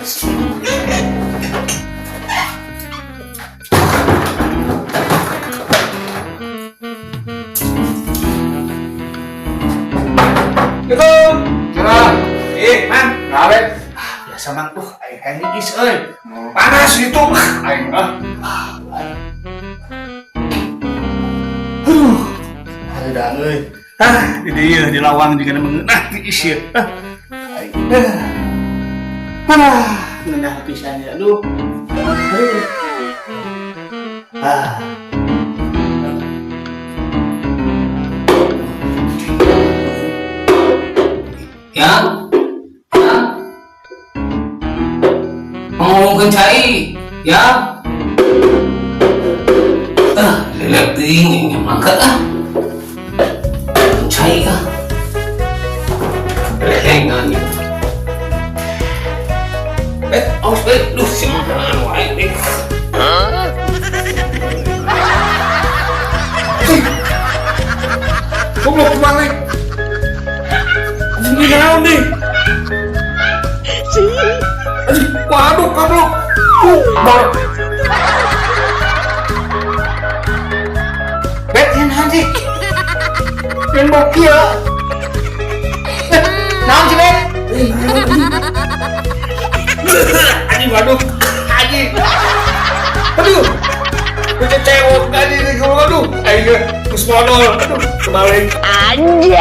Man, ngawet. Biasa man tuh, aing higis euy. Panas itu. Aing Ada euy. Di dieu di lawang juga mengenah tiis ieu. Aing. Ngeunah pisan ya aduh. Mau kencai ya lelek ting mangkat kencai kah lehengan awas duh si makan wae Goblok kemana? Ini naon nih? Waduh, goblok. Bet yang nanti. Yang bokil. Naon sih, Bet? Anjing, waduh. Anjing. Aduh. Udah cewek tadi nih, aduh. Ayo, terus modal. Aduh, kembali. Anjay.